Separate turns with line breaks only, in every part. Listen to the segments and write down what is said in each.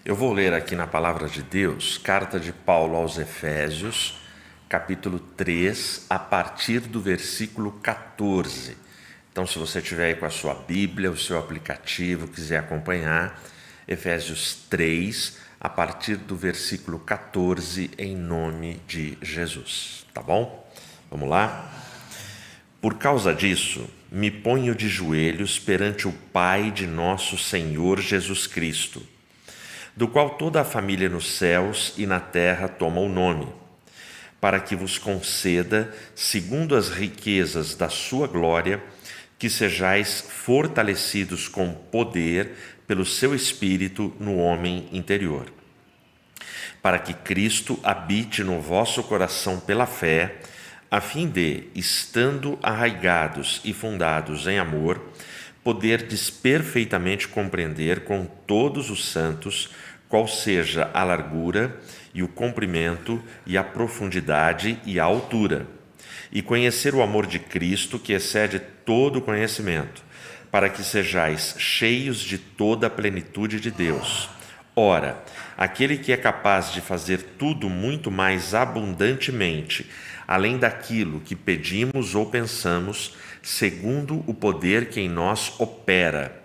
Eu vou ler aqui na Palavra de Deus, carta de Paulo aos Efésios, capítulo 3, a partir do versículo 14. Então, se você tiver aí com a sua Bíblia, o seu aplicativo, quiser acompanhar, Efésios 3, a partir do versículo 14, em nome de Jesus. Tá bom? Vamos lá? Por causa disso, me ponho de joelhos perante o Pai de nosso Senhor Jesus Cristo, do qual toda a família nos céus e na terra toma o nome, para que vos conceda, segundo as riquezas da sua glória, que sejais fortalecidos com poder pelo seu Espírito no homem interior, para que Cristo habite no vosso coração pela fé, a fim de, estando arraigados e fundados em amor, poderdes perfeitamente compreender com todos os santos qual seja a largura e o comprimento e a profundidade e a altura, e conhecer o amor de Cristo que excede todo o conhecimento, para que sejais cheios de toda a plenitude de Deus. Ora, aquele que é capaz de fazer tudo muito mais abundantemente, além daquilo que pedimos ou pensamos, segundo o poder que em nós opera.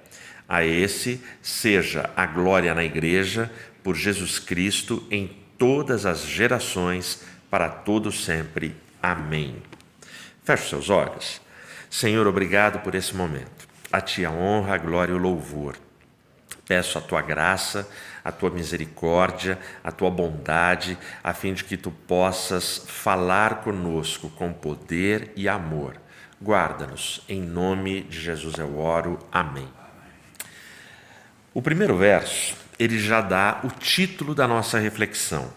A esse seja a glória na Igreja, por Jesus Cristo, em todas as gerações, para todo sempre. Amém. Feche seus olhos. Senhor, obrigado por esse momento. A Ti a honra, a glória e o louvor. Peço a Tua graça, a Tua misericórdia, a Tua bondade, a fim de que Tu possas falar conosco com poder e amor. Guarda-nos, em nome de Jesus eu oro. Amém. O primeiro verso, ele já dá o título da nossa reflexão.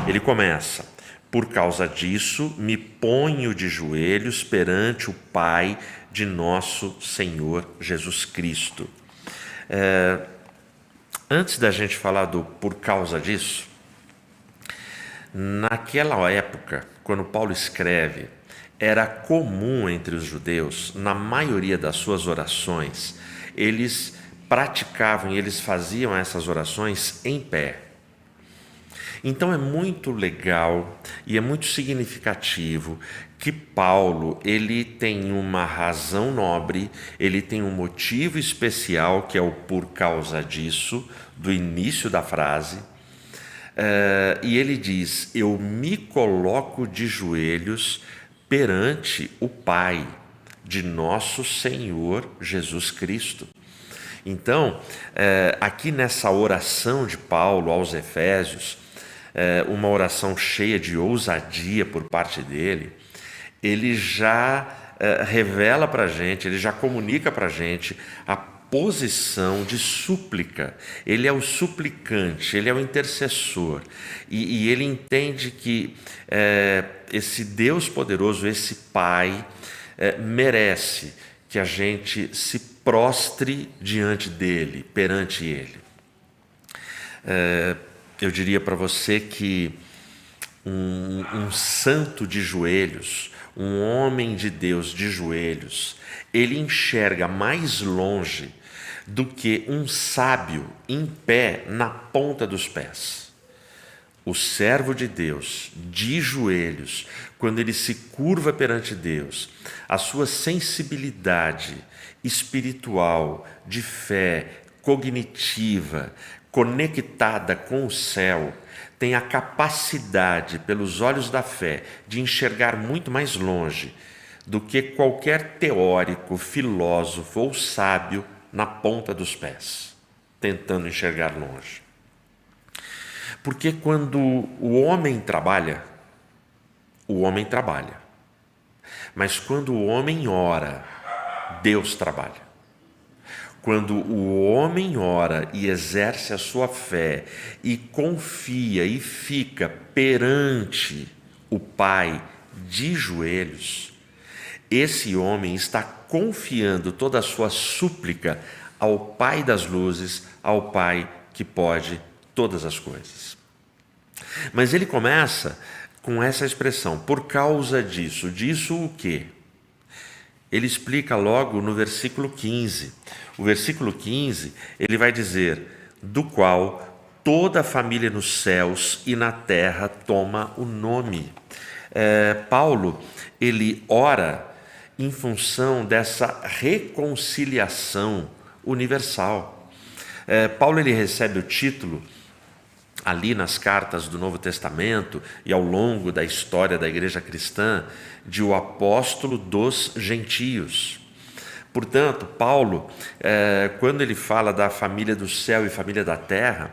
Ele começa: por causa disso, me ponho de joelhos perante o Pai de nosso Senhor Jesus Cristo. Antes da gente falar do por causa disso, naquela época, quando Paulo escreve, era comum entre os judeus, na maioria das suas orações, eles praticavam e eles faziam essas orações em pé. Então é muito legal e é muito significativo que Paulo, ele tem uma razão nobre, ele tem um motivo especial, que é o por causa disso, do início da frase, e ele diz: eu me coloco de joelhos perante o Pai de nosso Senhor Jesus Cristo. Então, aqui nessa oração de Paulo aos Efésios, uma oração cheia de ousadia por parte dele, ele já revela para a gente, ele já comunica para a gente a posição de súplica. Ele é o suplicante, ele é o intercessor, e ele entende que esse Deus poderoso, esse Pai, merece que a gente se prostre diante dele, perante ele. Eu diria para você que um santo de joelhos, um homem de Deus de joelhos, ele enxerga mais longe do que um sábio em pé na ponta dos pés. O servo de Deus, de joelhos, quando ele se curva perante Deus, a sua sensibilidade espiritual, de fé, cognitiva, conectada com o céu, tem a capacidade, pelos olhos da fé, de enxergar muito mais longe do que qualquer teórico, filósofo ou sábio na ponta dos pés, tentando enxergar longe. Porque quando o homem trabalha, mas quando o homem ora, Deus trabalha. Quando o homem ora e exerce a sua fé e confia e fica perante o Pai de joelhos, esse homem está confiando toda a sua súplica ao Pai das luzes, ao Pai que pode todas as coisas. Mas ele começa com essa expressão: por causa disso. Disso o quê? Ele explica logo no versículo 15. O versículo 15, ele vai dizer: do qual toda a família nos céus e na terra toma o nome. Paulo, ele ora em função dessa reconciliação universal. Paulo, ele recebe o título ali nas cartas do Novo Testamento e ao longo da história da igreja cristã, de o apóstolo dos gentios. Portanto, Paulo, quando ele fala da família do céu e família da terra,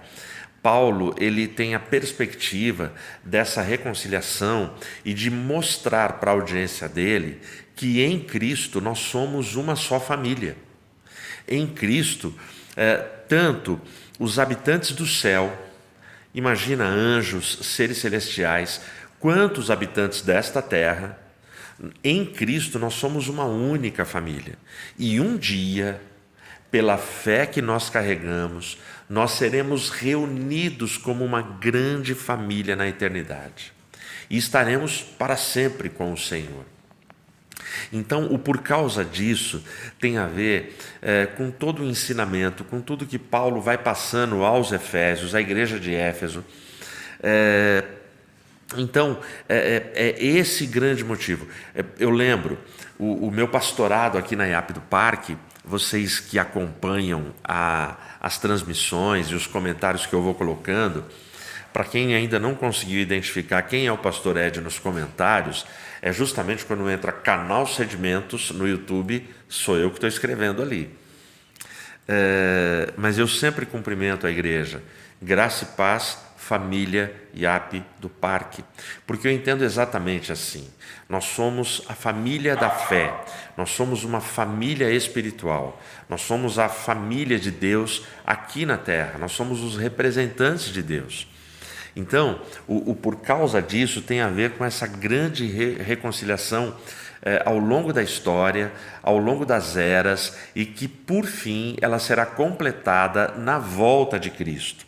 Paulo, ele tem a perspectiva dessa reconciliação e de mostrar para a audiência dele que em Cristo nós somos uma só família. Em Cristo, tanto os habitantes do céu, imagina anjos, seres celestiais, quanto os habitantes desta terra, em Cristo nós somos uma única família. E um dia, pela fé que nós carregamos, nós seremos reunidos como uma grande família na eternidade. E estaremos para sempre com o Senhor. Então, o por causa disso tem a ver com todo o ensinamento, com tudo que Paulo vai passando aos Efésios, à igreja de Éfeso. Então, é esse grande motivo. Eu lembro, o meu pastorado aqui na IAP do Parque, vocês que acompanham as transmissões e os comentários que eu vou colocando, para quem ainda não conseguiu identificar quem é o pastor Ed nos comentários, é justamente quando entra canal Sedimentos no YouTube, sou eu que estou escrevendo ali. Mas eu sempre cumprimento a igreja. Graça e paz, família IAP do Parque. Porque eu entendo exatamente assim. Nós somos a família da fé. Nós somos uma família espiritual. Nós somos a família de Deus aqui na terra. Nós somos os representantes de Deus. Então, o por causa disso tem a ver com essa grande reconciliação ao longo da história, ao longo das eras, e que, por fim, ela será completada na volta de Cristo.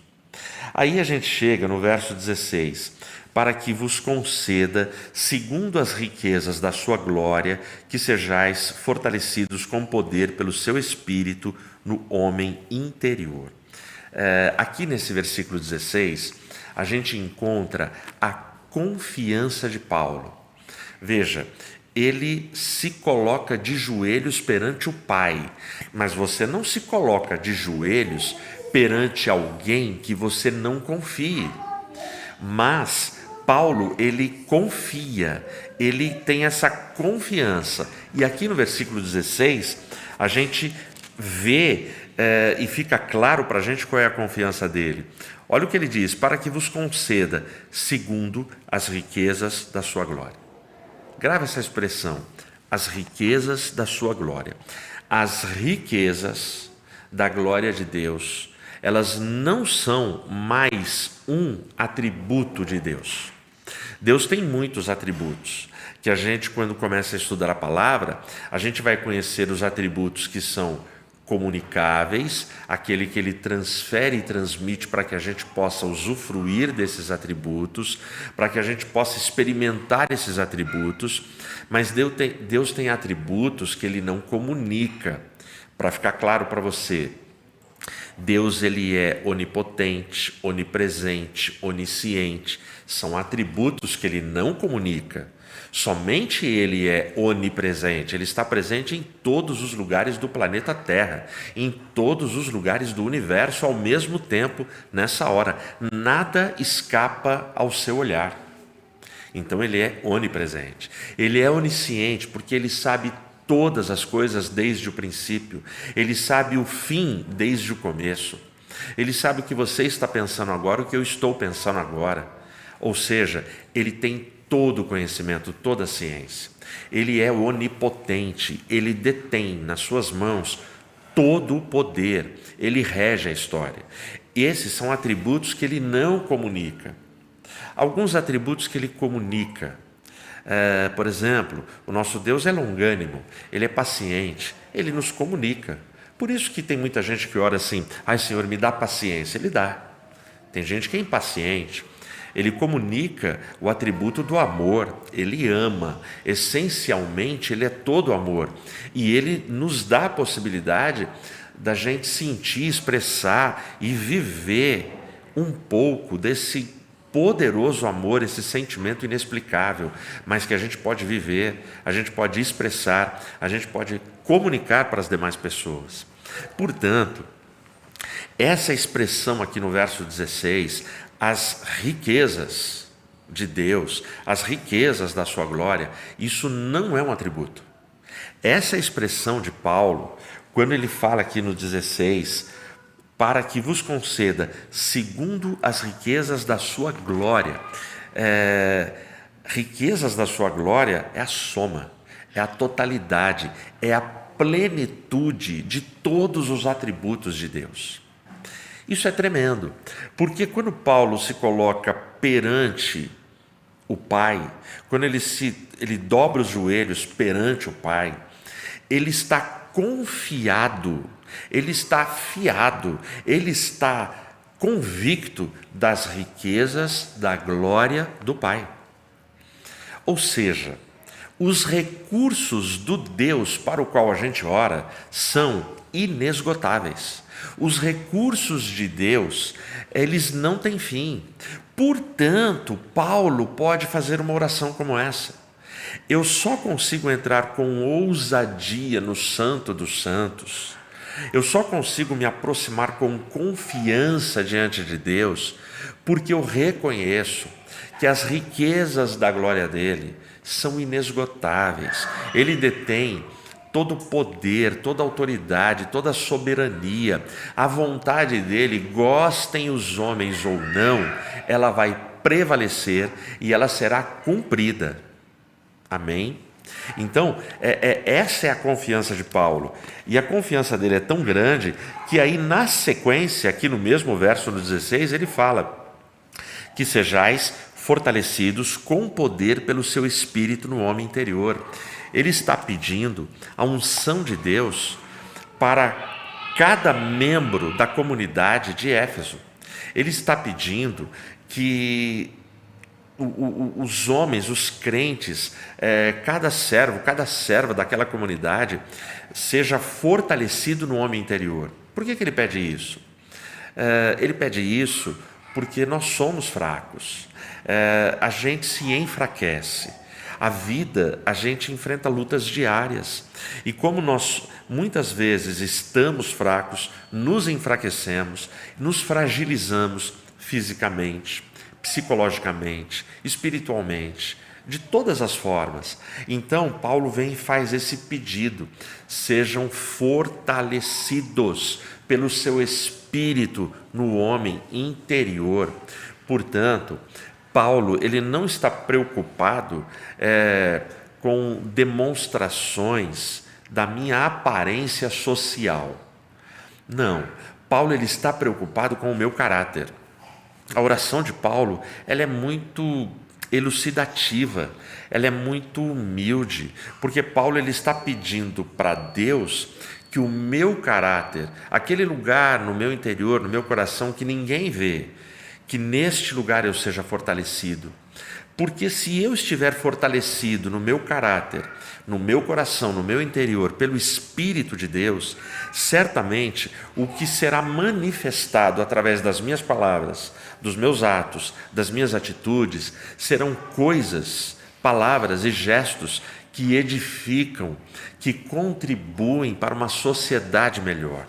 Aí a gente chega no verso 16, para que vos conceda, segundo as riquezas da sua glória, que sejais fortalecidos com poder pelo seu Espírito no homem interior. Aqui nesse versículo 16, a gente encontra a confiança de Paulo. Veja, ele se coloca de joelhos perante o Pai, mas você não se coloca de joelhos perante alguém que você não confie. Mas Paulo, ele confia, ele tem essa confiança. E aqui no versículo 16, a gente vê e fica claro para a gente qual é a confiança dele. Olha o que ele diz: para que vos conceda segundo as riquezas da sua glória. Grave essa expressão, as riquezas da sua glória. As riquezas da glória de Deus, elas não são mais um atributo de Deus. Deus tem muitos atributos, que a gente, quando começa a estudar a palavra, a gente vai conhecer os atributos que são comunicáveis, aquele que ele transfere e transmite para que a gente possa usufruir desses atributos, para que a gente possa experimentar esses atributos, mas Deus tem atributos que ele não comunica. Para ficar claro para você, Deus, ele é onipotente, onipresente, onisciente, são atributos que ele não comunica. Somente ele é onipresente, ele está presente em todos os lugares do planeta Terra, em todos os lugares do universo ao mesmo tempo, nessa hora. Nada escapa ao seu olhar. Então ele é onipresente. Ele é onisciente porque ele sabe todas as coisas desde o princípio. Ele sabe o fim desde o começo. Ele sabe o que você está pensando agora, o que eu estou pensando agora. Ou seja, ele tem todo o conhecimento, toda a ciência. Ele é onipotente, ele detém nas suas mãos todo o poder, ele rege a história. Esses são atributos que ele não comunica. Alguns atributos que ele comunica, por exemplo, o nosso Deus é longânimo, ele é paciente, ele nos comunica. Por isso que tem muita gente que ora assim: ai Senhor, me dá paciência. Ele dá. Tem gente que é impaciente. Ele comunica o atributo do amor, ele ama, essencialmente ele é todo amor, e ele nos dá a possibilidade da gente sentir, expressar e viver um pouco desse poderoso amor, esse sentimento inexplicável, mas que a gente pode viver, a gente pode expressar, a gente pode comunicar para as demais pessoas. Portanto, essa expressão aqui no verso 16, as riquezas de Deus, as riquezas da sua glória, isso não é um atributo. Essa expressão de Paulo, quando ele fala aqui no 16, para que vos conceda segundo as riquezas da sua glória. Riquezas da sua glória é a soma, é a totalidade, é a plenitude de todos os atributos de Deus. Isso é tremendo, porque quando Paulo se coloca perante o Pai, quando ele dobra os joelhos perante o Pai, ele está confiado, ele está fiado, ele está convicto das riquezas da glória do Pai. Ou seja, os recursos do Deus para o qual a gente ora são inesgotáveis. Os recursos de Deus, eles não têm fim. Portanto, Paulo pode fazer uma oração como essa. Eu só consigo entrar com ousadia no Santo dos Santos. Eu só consigo me aproximar com confiança diante de Deus, porque eu reconheço que as riquezas da glória dele são inesgotáveis. Ele detém todo o poder, toda a autoridade, toda a soberania. A vontade dele, gostem os homens ou não, ela vai prevalecer e ela será cumprida. Amém? Então, essa é a confiança de Paulo. E a confiança dele é tão grande que aí na sequência, aqui no mesmo verso, no 16, ele fala que sejais fortalecidos com poder pelo seu Espírito no homem interior. Ele está pedindo a unção de Deus para cada membro da comunidade de Éfeso. Ele está pedindo que os homens, os crentes, cada servo, cada serva daquela comunidade seja fortalecido no homem interior. Por que ele pede isso? Ele pede isso porque nós somos fracos, a gente se enfraquece. A vida, a gente enfrenta lutas diárias. E como nós muitas vezes estamos fracos, nos enfraquecemos, nos fragilizamos fisicamente, psicologicamente, espiritualmente, de todas as formas. Então, Paulo vem e faz esse pedido: sejam fortalecidos pelo seu Espírito no homem interior. Portanto, Paulo, ele não está preocupado com demonstrações da minha aparência social. Não, Paulo ele está preocupado com o meu caráter. A oração de Paulo, ela é muito elucidativa, ela é muito humilde, porque Paulo ele está pedindo para Deus que o meu caráter, aquele lugar no meu interior, no meu coração que ninguém vê, que neste lugar eu seja fortalecido. Porque se eu estiver fortalecido no meu caráter, no meu coração, no meu interior, pelo Espírito de Deus, certamente o que será manifestado através das minhas palavras, dos meus atos, das minhas atitudes, serão coisas, palavras e gestos que edificam, que contribuem para uma sociedade melhor.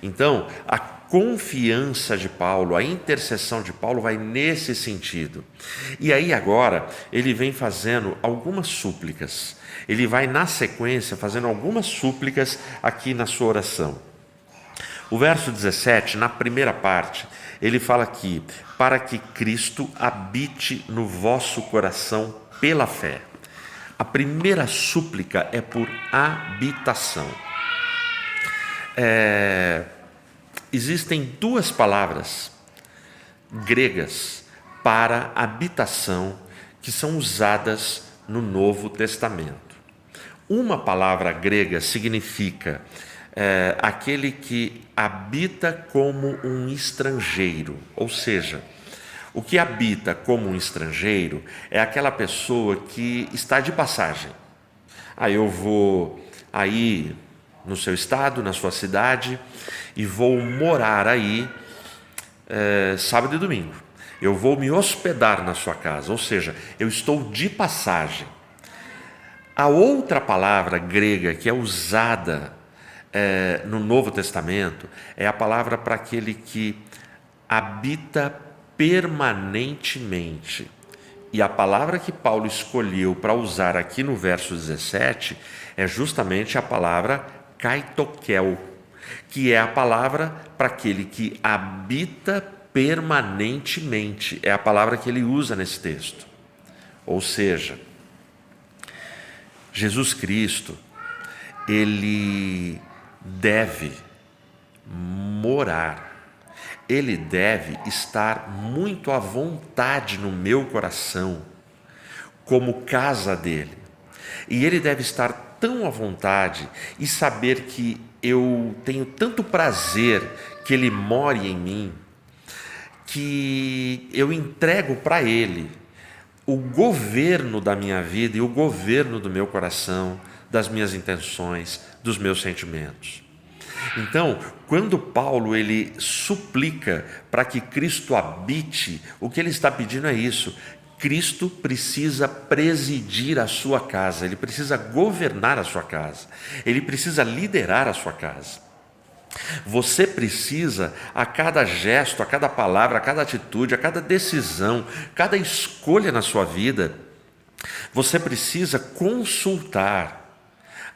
Então, a confiança de Paulo, a intercessão de Paulo vai nesse sentido. E aí agora ele vem fazendo algumas súplicas. Ele vai na sequência fazendo algumas súplicas aqui na sua oração. O verso 17, na primeira parte, ele fala aqui: para que Cristo habite no vosso coração pela fé. A primeira súplica é por habitação. Existem duas palavras gregas para habitação que são usadas no Novo Testamento. Uma palavra grega significa aquele que habita como um estrangeiro, ou seja, o que habita como um estrangeiro é aquela pessoa que está de passagem. Eu vou aí no seu estado, na sua cidade, e vou morar aí sábado e domingo. Eu vou me hospedar na sua casa, ou seja, eu estou de passagem. A outra palavra grega que é usada no Novo Testamento é a palavra para aquele que habita permanentemente. E a palavra que Paulo escolheu para usar aqui no verso 17 é justamente a palavra kaitokel, que é a palavra para aquele que habita permanentemente. É a palavra que ele usa nesse texto. Ou seja, Jesus Cristo, ele deve morar, ele deve estar muito à vontade no meu coração, como casa dele. E ele deve estar tão à vontade e saber que eu tenho tanto prazer que ele more em mim, que eu entrego para ele o governo da minha vida e o governo do meu coração, das minhas intenções, dos meus sentimentos. Então, quando Paulo ele suplica para que Cristo habite, o que ele está pedindo é isso: Cristo precisa presidir a sua casa, ele precisa governar a sua casa, ele precisa liderar a sua casa. Você precisa, a cada gesto, a cada palavra, a cada atitude, a cada decisão, cada escolha na sua vida, você precisa consultar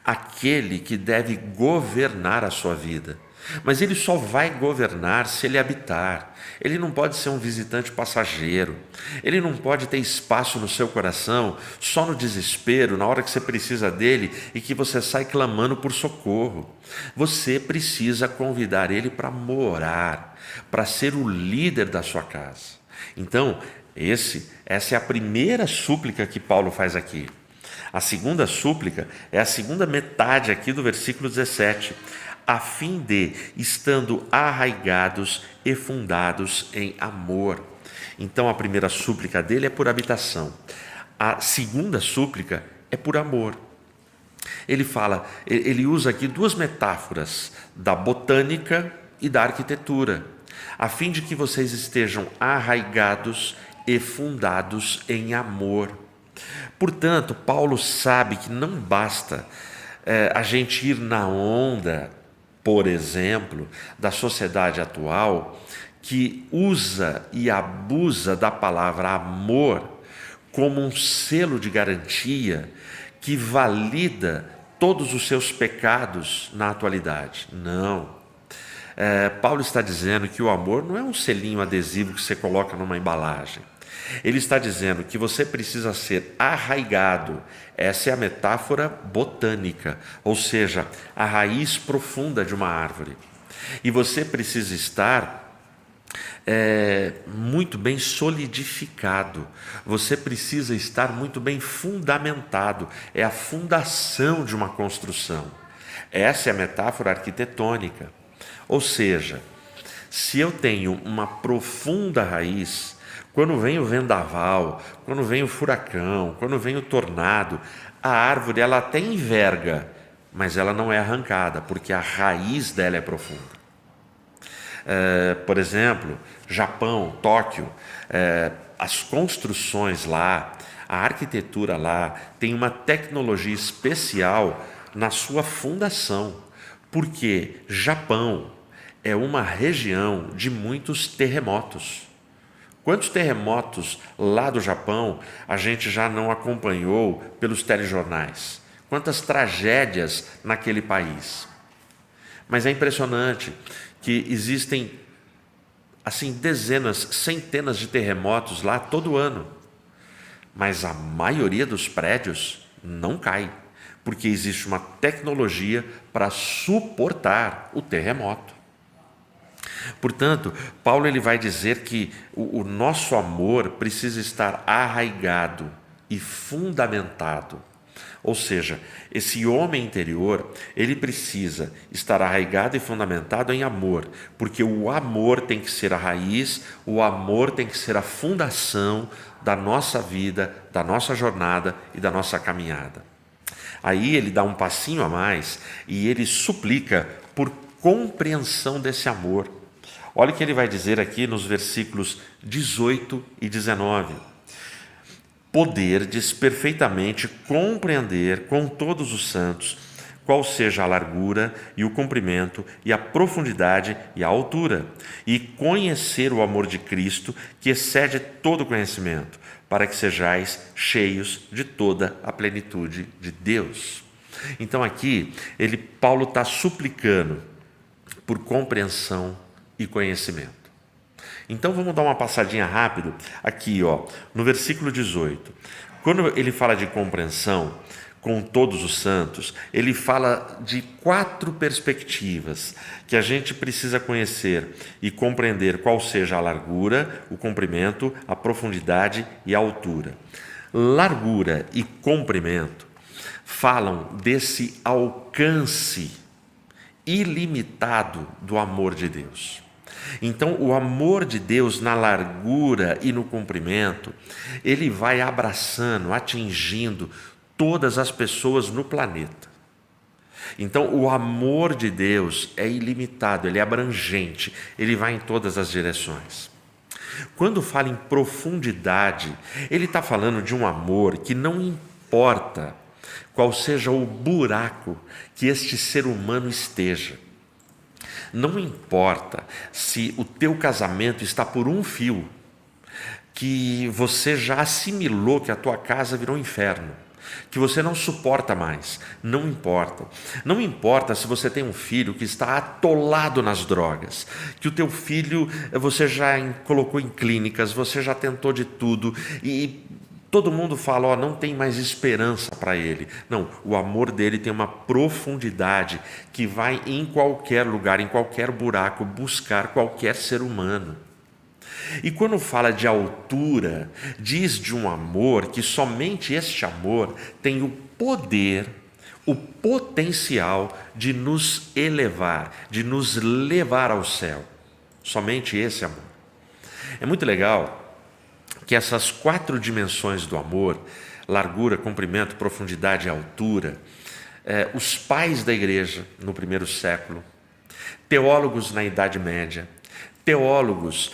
aquele que deve governar a sua vida. Mas ele só vai governar se ele habitar. Ele não pode ser um visitante passageiro. Ele não pode ter espaço no seu coração só no desespero, na hora que você precisa dele e que você sai clamando por socorro. Você precisa convidar ele para morar, para ser o líder da sua casa. Então, essa é a primeira súplica que Paulo faz aqui. A segunda súplica é a segunda metade aqui do versículo 17. A fim de, estando arraigados e fundados em amor. Então a primeira súplica dele é por habitação. A segunda súplica é por amor. Ele usa aqui duas metáforas, da botânica e da arquitetura, a fim de que vocês estejam arraigados e fundados em amor. Portanto, Paulo sabe que não basta a gente ir na onda, por exemplo, da sociedade atual, que usa e abusa da palavra amor como um selo de garantia que valida todos os seus pecados na atualidade. Não. Paulo está dizendo que o amor não é um selinho adesivo que você coloca numa embalagem. Ele está dizendo que você precisa ser arraigado. Essa é a metáfora botânica, ou seja, a raiz profunda de uma árvore. E você precisa estar muito bem solidificado. Você precisa estar muito bem fundamentado. É a fundação de uma construção. Essa é a metáfora arquitetônica. Ou seja, se eu tenho uma profunda raiz, quando vem o vendaval, quando vem o furacão, quando vem o tornado, a árvore ela até enverga, mas ela não é arrancada, porque a raiz dela é profunda. Por exemplo, Japão, Tóquio, as construções lá, a arquitetura lá, tem uma tecnologia especial na sua fundação, porque Japão é uma região de muitos terremotos. Quantos terremotos lá do Japão a gente já não acompanhou pelos telejornais? Quantas tragédias naquele país? Mas é impressionante que existem assim dezenas, centenas de terremotos lá todo ano. Mas a maioria dos prédios não cai, porque existe uma tecnologia para suportar o terremoto. Portanto, Paulo ele vai dizer que o nosso amor precisa estar arraigado e fundamentado. Ou seja, esse homem interior, ele precisa estar arraigado e fundamentado em amor, porque o amor tem que ser a raiz, o amor tem que ser a fundação da nossa vida, da nossa jornada e da nossa caminhada. Aí ele dá um passinho a mais e ele suplica por compreensão desse amor. Olha o que ele vai dizer aqui nos versículos 18 e 19. Poderdes perfeitamente compreender com todos os santos qual seja a largura e o comprimento e a profundidade e a altura, e conhecer o amor de Cristo, que excede todo conhecimento, para que sejais cheios de toda a plenitude de Deus. Então aqui, Paulo está suplicando por compreensão e conhecimento. Então vamos dar uma passadinha rápido aqui, no versículo 18. Quando ele fala de compreensão com todos os santos, ele fala de 4 perspectivas que a gente precisa conhecer e compreender qual seja a largura, o comprimento, a profundidade e a altura. Largura e comprimento falam desse alcance ilimitado do amor de Deus. Então, o amor de Deus na largura e no comprimento, ele vai abraçando, atingindo todas as pessoas no planeta. Então, o amor de Deus é ilimitado, ele é abrangente, ele vai em todas as direções. Quando fala em profundidade, ele está falando de um amor que não importa qual seja o buraco que este ser humano esteja. Não importa se o teu casamento está por um fio, que você já assimilou que a tua casa virou um inferno, que você não suporta mais, não importa. Não importa se você tem um filho que está atolado nas drogas, que o teu filho você já colocou em clínicas, você já tentou de tudo e todo mundo fala, não tem mais esperança para ele. Não, o amor dele tem uma profundidade que vai em qualquer lugar, em qualquer buraco, buscar qualquer ser humano. E quando fala de altura, diz de um amor que somente este amor tem o poder, o potencial de nos elevar, de nos levar ao céu. Somente esse amor. É muito legal que essas 4 dimensões do amor, largura, comprimento, profundidade e altura, os pais da igreja no primeiro século, teólogos na Idade Média, teólogos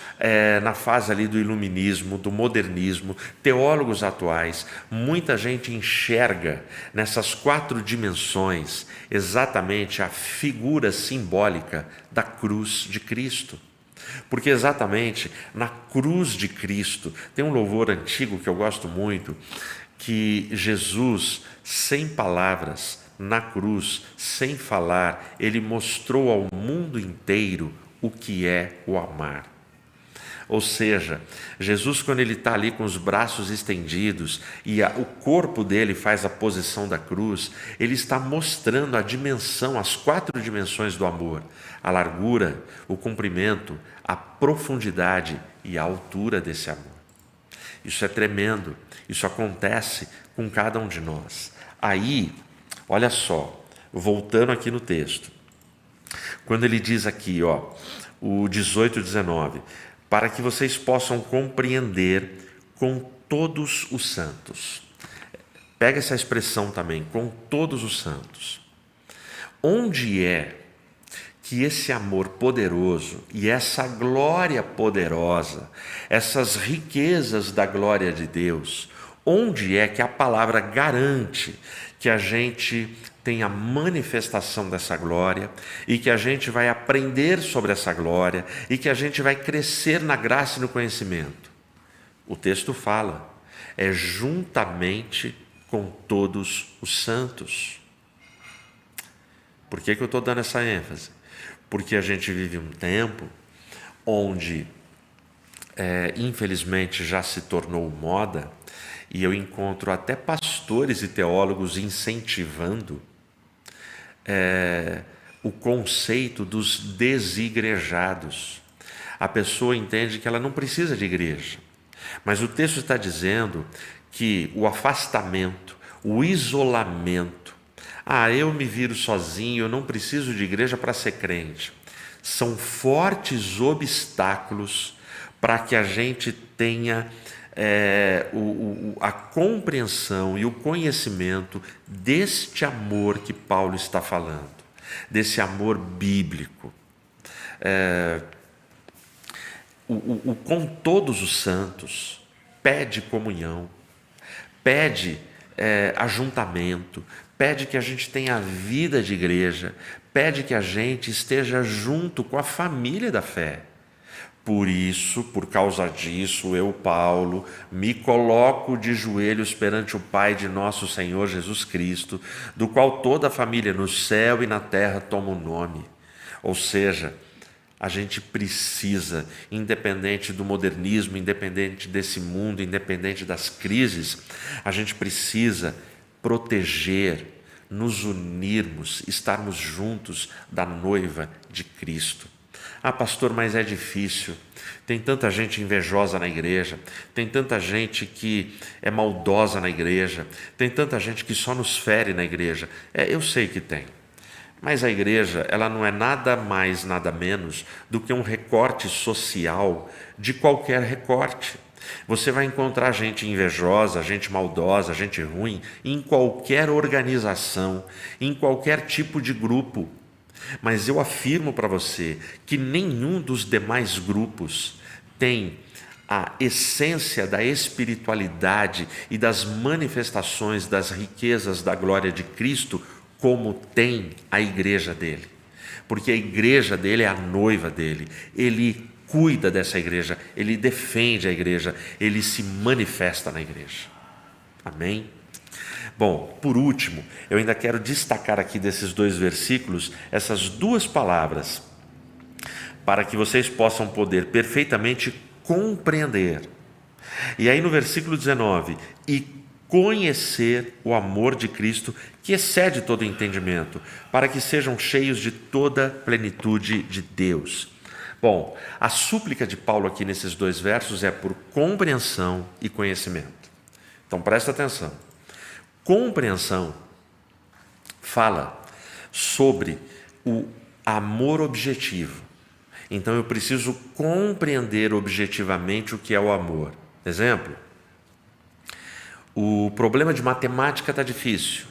na fase ali do iluminismo, do modernismo, teólogos atuais, muita gente enxerga nessas 4 dimensões exatamente a figura simbólica da cruz de Cristo. Porque exatamente na cruz de Cristo, tem um louvor antigo que eu gosto muito, que Jesus, sem palavras, na cruz, sem falar, ele mostrou ao mundo inteiro o que é o amar. Ou seja, Jesus, quando ele está ali com os braços estendidos e o corpo dele faz a posição da cruz, ele está mostrando a dimensão, as 4 dimensões do amor: a largura, o comprimento, a profundidade e a altura desse amor. Isso é tremendo, isso acontece com cada um de nós. Aí, olha só, voltando aqui no texto, quando ele diz aqui, o 18 e 19, para que vocês possam compreender com todos os santos. Pega essa expressão também, com todos os santos. Onde é que esse amor poderoso e essa glória poderosa, essas riquezas da glória de Deus, onde é que a palavra garante que a gente tem a manifestação dessa glória e que a gente vai aprender sobre essa glória e que a gente vai crescer na graça e no conhecimento? O texto fala, é juntamente com todos os santos. Por que eu estou dando essa ênfase? Porque a gente vive um tempo onde, infelizmente, já se tornou moda, e eu encontro até pastores e teólogos incentivando o conceito dos desigrejados. A pessoa entende que ela não precisa de igreja, mas o texto está dizendo que o afastamento, o isolamento, eu me viro sozinho, eu não preciso de igreja para ser crente, são fortes obstáculos para que a gente tenha a compreensão e o conhecimento deste amor que Paulo está falando, desse amor bíblico. com todos os santos, pede comunhão, pede ajuntamento, pede que a gente tenha vida de igreja, pede que a gente esteja junto com a família da fé. Por isso, por causa disso, eu, Paulo, me coloco de joelhos perante o Pai de nosso Senhor Jesus Cristo, do qual toda a família no céu e na terra toma o nome. Ou seja, a gente precisa, independente do modernismo, independente desse mundo, independente das crises, a gente precisa proteger, nos unirmos, estarmos juntos da noiva de Cristo. Ah, pastor, mas é difícil. Tem tanta gente invejosa na igreja, tem tanta gente que é maldosa na igreja, tem tanta gente que só nos fere na igreja. Eu sei que tem. Mas a igreja, ela não é nada mais, nada menos do que um recorte social de qualquer recorte. Você vai encontrar gente invejosa, gente maldosa, gente ruim em qualquer organização, em qualquer tipo de grupo. Mas eu afirmo para você que nenhum dos demais grupos tem a essência da espiritualidade e das manifestações das riquezas da glória de Cristo como tem a igreja dele. Porque a igreja dele é a noiva dele. Ele cuida dessa igreja, ele defende a igreja, ele se manifesta na igreja. Amém? Bom, por último, eu ainda quero destacar aqui desses 2 versículos essas 2 palavras, para que vocês possam poder perfeitamente compreender. E aí no versículo 19, e conhecer o amor de Cristo, que excede todo entendimento, para que sejam cheios de toda plenitude de Deus. Bom, a súplica de Paulo aqui nesses 2 versos é por compreensão e conhecimento. Então presta atenção. Compreensão fala sobre o amor objetivo. Então eu preciso compreender objetivamente o que é o amor. Exemplo, o problema de matemática está difícil.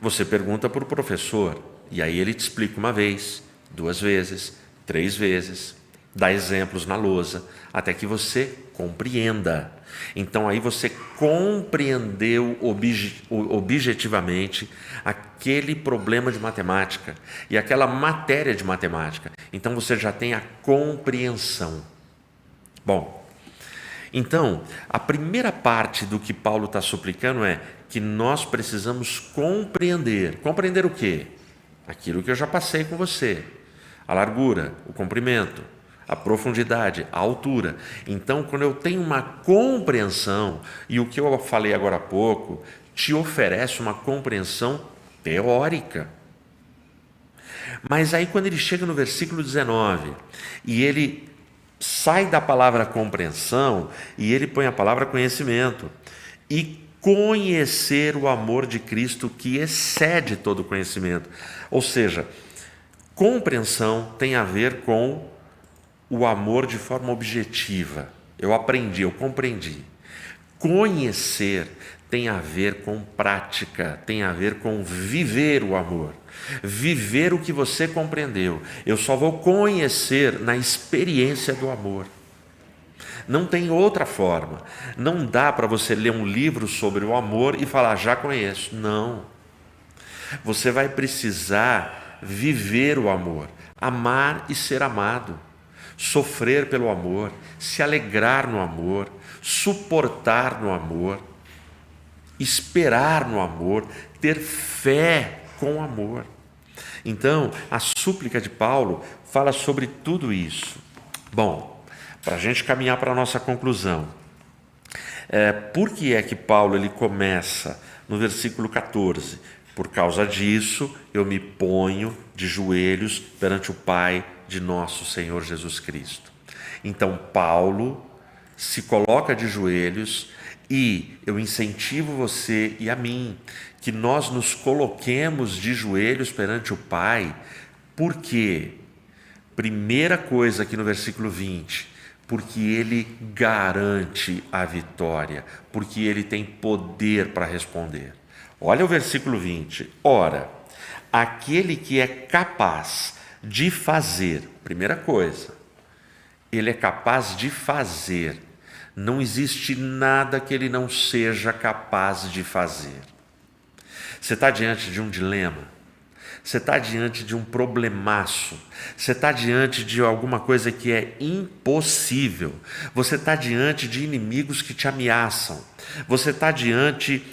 Você pergunta para o professor, e aí ele te explica 1 vez, 2 vezes, 3 vezes, dá exemplos na lousa, até que você compreenda. Então aí você compreendeu objetivamente aquele problema de matemática e aquela matéria de matemática. Então você já tem a compreensão. Bom, então a primeira parte do que Paulo está suplicando é que nós precisamos compreender. Compreender o quê? Aquilo que eu já passei com você. A largura, o comprimento, a profundidade, a altura. Então, quando eu tenho uma compreensão, e o que eu falei agora há pouco, te oferece uma compreensão teórica. Mas aí quando ele chega no versículo 19, e ele sai da palavra compreensão, e ele põe a palavra conhecimento, e conhecer o amor de Cristo que excede todo conhecimento. Ou seja, compreensão tem a ver com o amor de forma objetiva. Eu aprendi, eu compreendi. Conhecer tem a ver com prática, tem a ver com viver o amor. Viver o que você compreendeu. Eu só vou conhecer na experiência do amor. Não tem outra forma. Não dá para você ler um livro sobre o amor e falar, já conheço. Não. Você vai precisar viver o amor, amar e ser amado. Sofrer pelo amor, se alegrar no amor, suportar no amor, esperar no amor, ter fé com amor. Então, a súplica de Paulo fala sobre tudo isso. Bom, para a gente caminhar para a nossa conclusão, por que é que Paulo ele começa no versículo 14? Por causa disso, eu me ponho de joelhos perante o Pai de nosso Senhor Jesus Cristo. Então, Paulo se coloca de joelhos e eu incentivo você e a mim que nós nos coloquemos de joelhos perante o Pai, porque, primeira coisa aqui no versículo 20, porque Ele garante a vitória, porque Ele tem poder para responder. Olha o versículo 20. Ora, aquele que é capaz de fazer, primeira coisa, Ele é capaz de fazer. Não existe nada que Ele não seja capaz de fazer. Você está diante de um dilema, você está diante de um problemaço, você está diante de alguma coisa que é impossível, você está diante de inimigos que te ameaçam, você está diante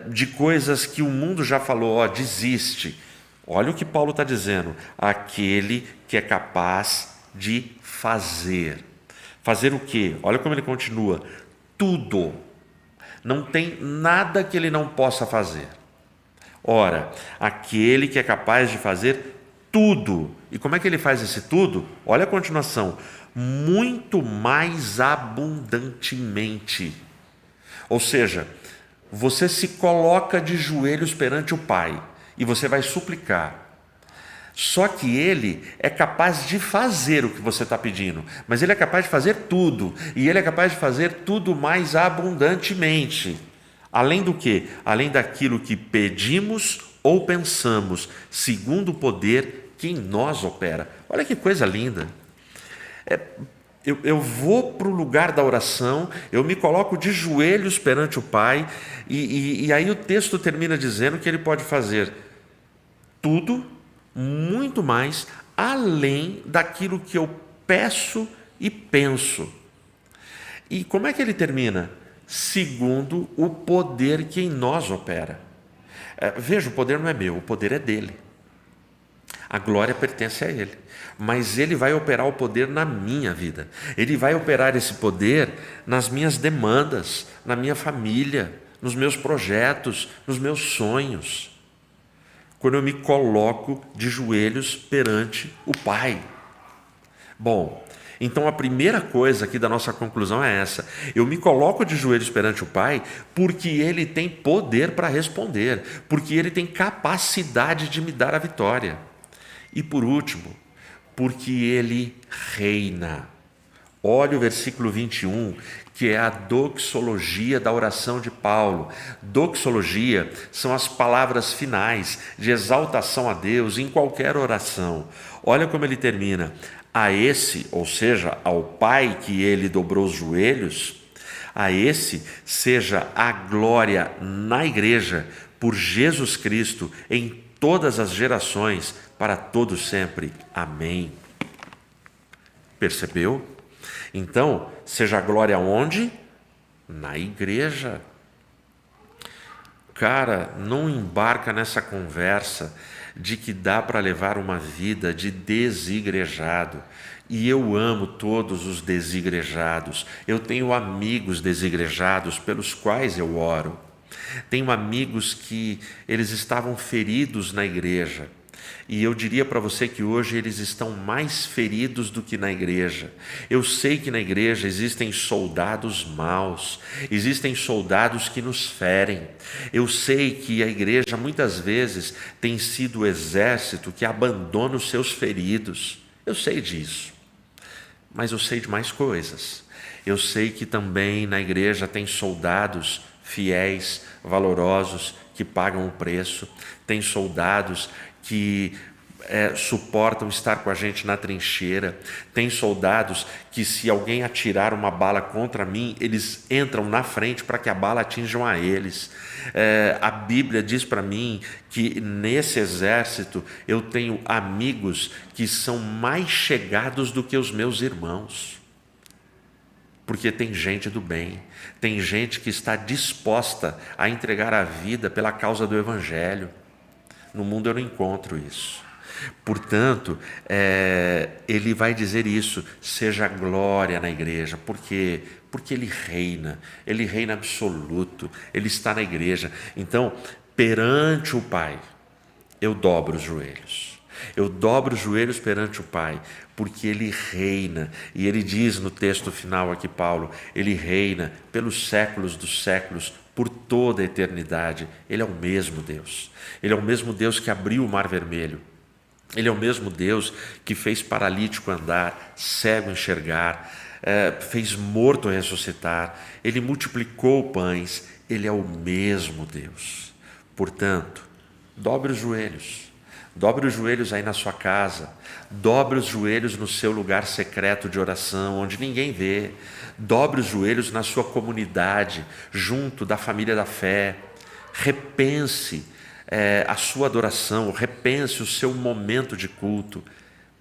de coisas que o mundo já falou, desiste. Olha o que Paulo está dizendo, aquele que é capaz de fazer. Fazer o quê? Olha como ele continua, tudo. Não tem nada que ele não possa fazer. Ora, aquele que é capaz de fazer tudo. E como é que ele faz esse tudo? Olha a continuação. Muito mais abundantemente. Ou seja, você se coloca de joelhos perante o Pai e você vai suplicar. Só que Ele é capaz de fazer o que você está pedindo, mas Ele é capaz de fazer tudo, e Ele é capaz de fazer tudo mais abundantemente. Além do quê? Além daquilo que pedimos ou pensamos, segundo o poder que em nós opera. Olha que coisa linda. Eu vou para o lugar da oração, eu me coloco de joelhos perante o Pai, e aí o texto termina dizendo que Ele pode fazer tudo, muito mais, além daquilo que eu peço e penso. E como é que ele termina? Segundo o poder que em nós opera. Veja, o poder não é meu, o poder é dele. A glória pertence a ele. Mas ele vai operar o poder na minha vida. Ele vai operar esse poder nas minhas demandas, na minha família, nos meus projetos, nos meus sonhos. Quando eu me coloco de joelhos perante o Pai. Bom, então a primeira coisa aqui da nossa conclusão é essa. Eu me coloco de joelhos perante o Pai porque Ele tem poder para responder, porque Ele tem capacidade de me dar a vitória. E por último, porque Ele reina. Olha o versículo 21, que é a doxologia da oração de Paulo. Doxologia são as palavras finais de exaltação a Deus em qualquer oração. Olha como ele termina. A esse, ou seja, ao Pai que ele dobrou os joelhos, a esse seja a glória na igreja por Jesus Cristo em todas as gerações, para todos sempre. Amém. Percebeu? Então, seja a glória onde? Na igreja. Cara, não embarca nessa conversa de que dá para levar uma vida de desigrejado. E eu amo todos os desigrejados. Eu tenho amigos desigrejados pelos quais eu oro. Tenho amigos que eles estavam feridos na igreja. E eu diria para você que hoje eles estão mais feridos do que na igreja. Eu sei que na igreja existem soldados maus, existem soldados que nos ferem. Eu sei que a igreja muitas vezes tem sido o exército que abandona os seus feridos. Eu sei disso, mas eu sei de mais coisas. Eu sei que também na igreja tem soldados fiéis, valorosos, que pagam o preço. Tem soldados que suportam estar com a gente na trincheira. Tem soldados que, se alguém atirar uma bala contra mim, eles entram na frente para que a bala atinja a eles. A Bíblia diz para mim que nesse exército eu tenho amigos que são mais chegados do que os meus irmãos. Porque tem gente do bem, tem gente que está disposta a entregar a vida pela causa do Evangelho. No mundo eu não encontro isso. Portanto, ele vai dizer isso, seja glória na igreja. Por quê? Porque ele reina absoluto, ele está na igreja. Então, perante o Pai, eu dobro os joelhos. Eu dobro os joelhos perante o Pai, porque Ele reina. E Ele diz no texto final aqui, Paulo, Ele reina pelos séculos dos séculos, por toda a eternidade. Ele é o mesmo Deus. Ele é o mesmo Deus que abriu o Mar Vermelho. Ele é o mesmo Deus que fez paralítico andar, cego enxergar, fez morto ressuscitar. Ele multiplicou pães. Ele é o mesmo Deus. Portanto, dobre os joelhos. Dobre os joelhos aí na sua casa. Dobre os joelhos no seu lugar secreto de oração, onde ninguém vê. Dobre os joelhos na sua comunidade, junto da família da fé. Repense a sua adoração, repense o seu momento de culto,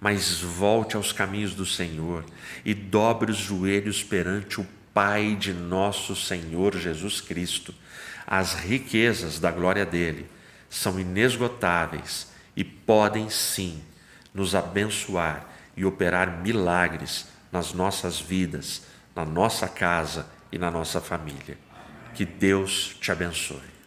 mas volte aos caminhos do Senhor e dobre os joelhos perante o Pai de nosso Senhor Jesus Cristo. As riquezas da glória dele são inesgotáveis e podem sim nos abençoar e operar milagres nas nossas vidas, na nossa casa e na nossa família. Que Deus te abençoe.